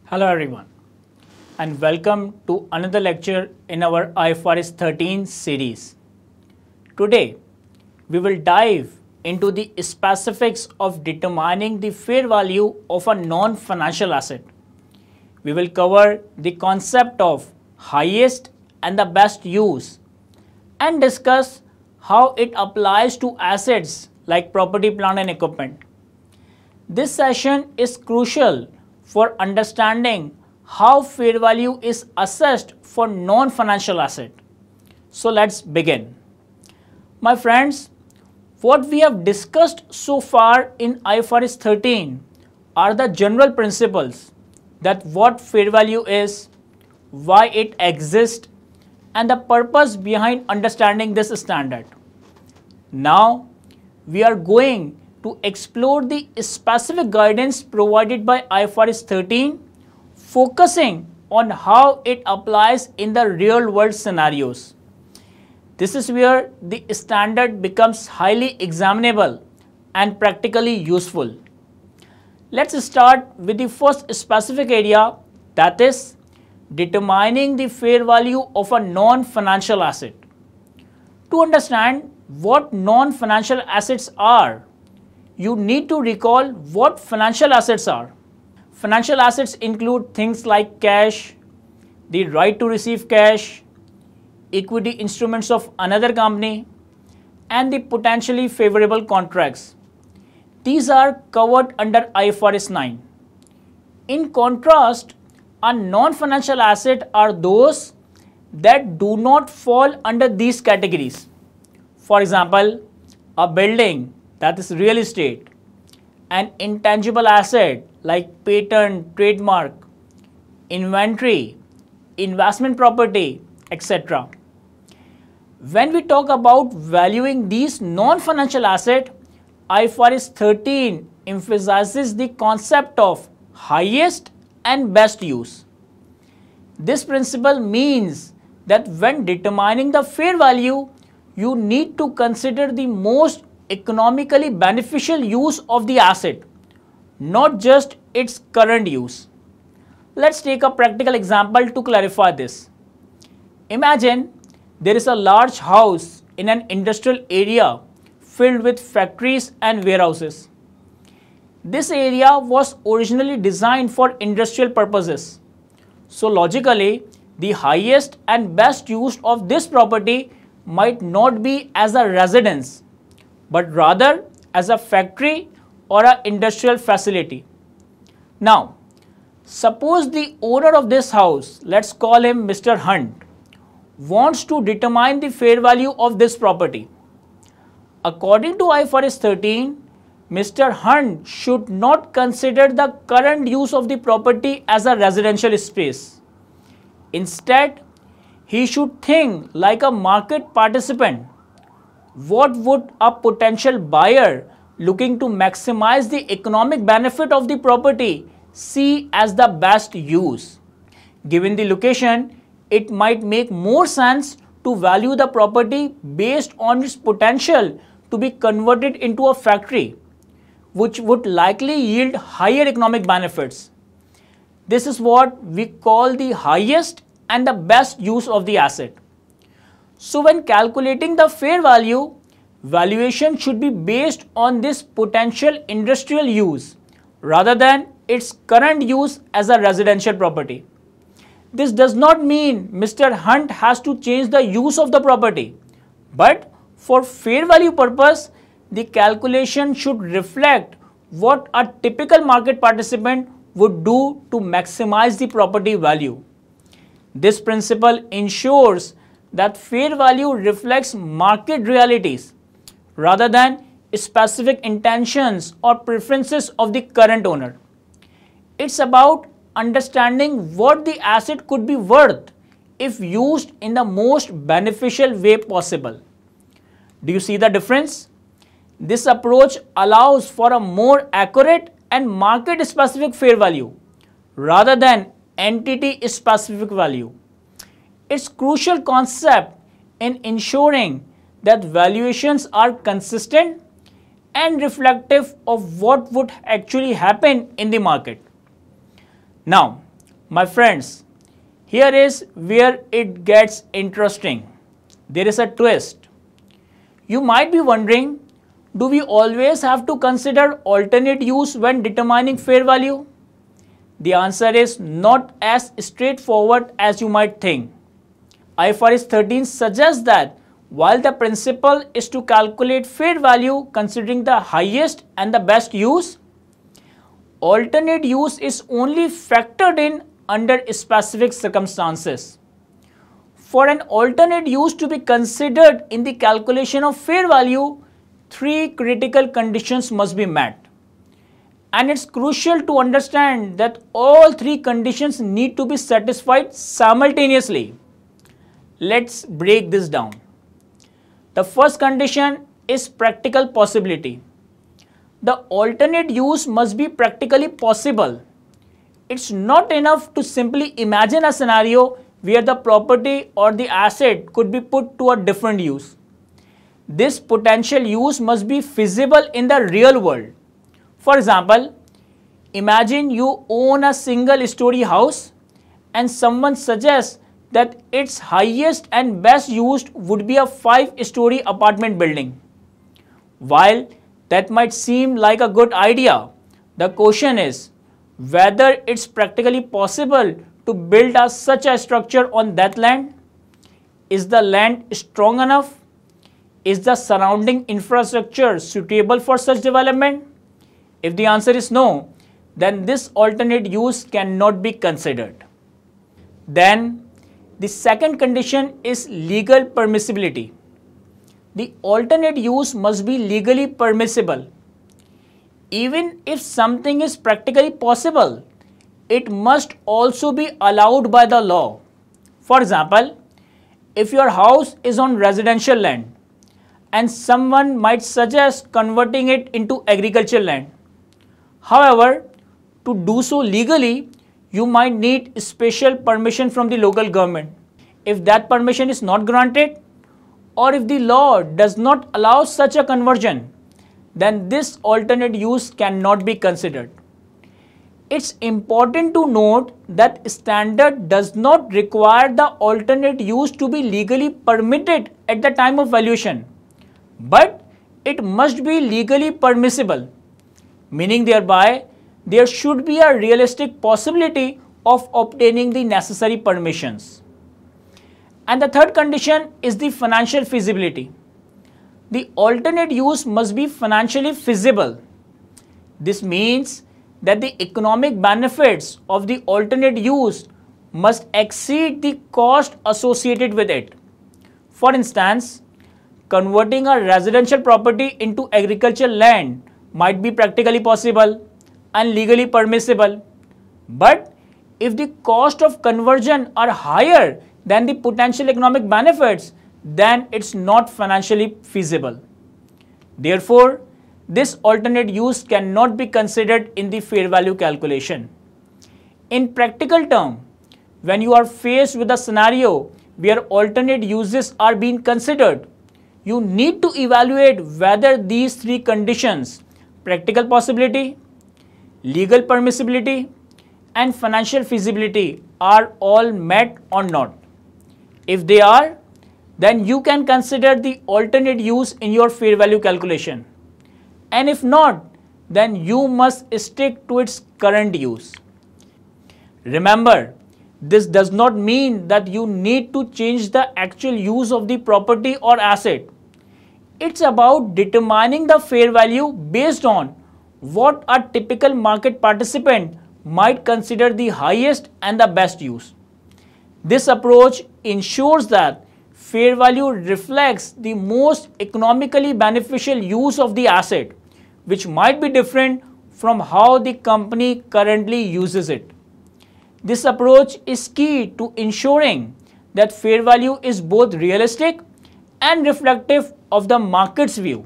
Hello everyone and welcome to another lecture in our IFRS 13 series. Today we will dive into the specifics of determining the fair value of a non-financial asset. We will cover the concept of highest and the best use and discuss how it applies to assets like property, plant and equipment. This session is crucial for understanding how fair value is assessed for non-financial asset. So let's begin. My friends, what we have discussed so far in IFRS 13 are the general principles that what fair value is, why it exists, and the purpose behind understanding this standard. Now we are going to explore the specific guidance provided by IFRS 13, focusing on how it applies in the real world scenarios. This is where the standard becomes highly examinable and practically useful. Let's start with the first specific area, that is determining the fair value of a non-financial asset. To understand what non-financial assets are, you need to recall what financial assets are. Financial assets include things like cash, the right to receive cash, equity instruments of another company, and the potentially favorable contracts. These are covered under IFRS 9. In contrast, a non-financial asset are those that do not fall under these categories. For example, a building, that is real estate, an intangible asset like patent, trademark, inventory, investment property, etc. When we talk about valuing these non-financial assets, IFRS 13 emphasizes the concept of highest and best use. This principle means that when determining the fair value, you need to consider the most economically beneficial use of the asset, not just its current use. Let's take a practical example to clarify this. Imagine there is a large house in an industrial area filled with factories and warehouses. This area was originally designed for industrial purposes. So logically, the highest and best use of this property might not be as a residence, but rather as a factory or an industrial facility. Now, suppose the owner of this house, let's call him Mr. Hunt, wants to determine the fair value of this property. According to IFRS 13, Mr. Hunt should not consider the current use of the property as a residential space. Instead, he should think like a market participant. What would a potential buyer looking to maximize the economic benefit of the property see as the best use? Given the location, it might make more sense to value the property based on its potential to be converted into a factory, which would likely yield higher economic benefits. This is what we call the highest and the best use of the asset. So when calculating the fair value, valuation should be based on this potential industrial use rather than its current use as a residential property. This does not mean Mr. Hunt has to change the use of the property, but for fair value purpose, the calculation should reflect what a typical market participant would do to maximize the property value. This principle ensures that fair value reflects market realities rather than specific intentions or preferences of the current owner. It's about understanding what the asset could be worth if used in the most beneficial way possible. Do you see the difference? This approach allows for a more accurate and market-specific fair value rather than entity-specific value. It's a crucial concept in ensuring that valuations are consistent and reflective of what would actually happen in the market. Now, My friends, here is where it gets interesting. There is a twist. You might be wondering, do we always have to consider alternate use when determining fair value? The answer is not as straightforward as you might think. IFRS 13 suggests that while the principle is to calculate fair value considering the highest and the best use, alternate use is only factored in under specific circumstances. For an alternate use to be considered in the calculation of fair value, three critical conditions must be met. And it's crucial to understand that all three conditions need to be satisfied simultaneously. Let's break this down. The first condition is practical possibility. The alternate use must be practically possible. It's not enough to simply imagine a scenario where the property or the asset could be put to a different use. This potential use must be feasible in the real world. For example, imagine you own a single-story house and someone suggests that its highest and best used would be a 5-story apartment building. While that might seem like a good idea, the question is whether it's practically possible to build such a structure on that land. Is the land strong enough? Is the surrounding infrastructure suitable for such development? If the answer is no, then this alternate use cannot be considered. Then, the second condition is legal permissibility. The alternate use must be legally permissible. Even if something is practically possible, it must also be allowed by the law. For example, if your house is on residential land and someone might suggest converting it into agricultural land. However, to do so legally, you might need special permission from the local government. If that permission is not granted, or if the law does not allow such a conversion, then this alternate use cannot be considered. It's important to note that standard does not require the alternate use to be legally permitted at the time of valuation, but it must be legally permissible, meaning thereby there should be a realistic possibility of obtaining the necessary permissions. And the third condition is the financial feasibility. The alternate use must be financially feasible. This means that the economic benefits of the alternate use must exceed the cost associated with it. For instance, converting a residential property into agricultural land might be practically possible and legally permissible. But if the cost of conversion are higher than the potential economic benefits, then it's not financially feasible. Therefore, this alternate use cannot be considered in the fair value calculation. In practical terms, when you are faced with a scenario where alternate uses are being considered, you need to evaluate whether these three conditions, practical possibility, legal permissibility, and financial feasibility, are all met or not. If they are, then you can consider the alternate use in your fair value calculation. And if not, then you must stick to its current use. Remember, this does not mean that you need to change the actual use of the property or asset. It's about determining the fair value based on what a typical market participant might consider the highest and the best use. This approach ensures that fair value reflects the most economically beneficial use of the asset, which might be different from how the company currently uses it. This approach is key to ensuring that fair value is both realistic and reflective of the market's view,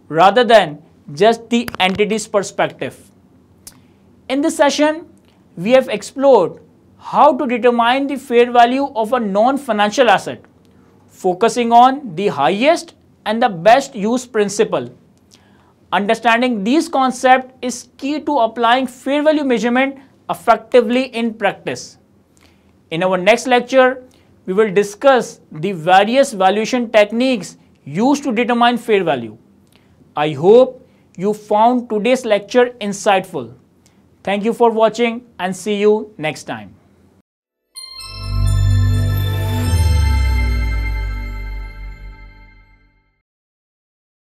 rather than just the entity's perspective. In this session, we have explored how to determine the fair value of a non-financial asset, focusing on the highest and the best use principle. Understanding these concepts is key to applying fair value measurement effectively in practice. In our next lecture, we will discuss the various valuation techniques used to determine fair value. I hope you found today's lecture insightful. Thank you for watching and see you next time.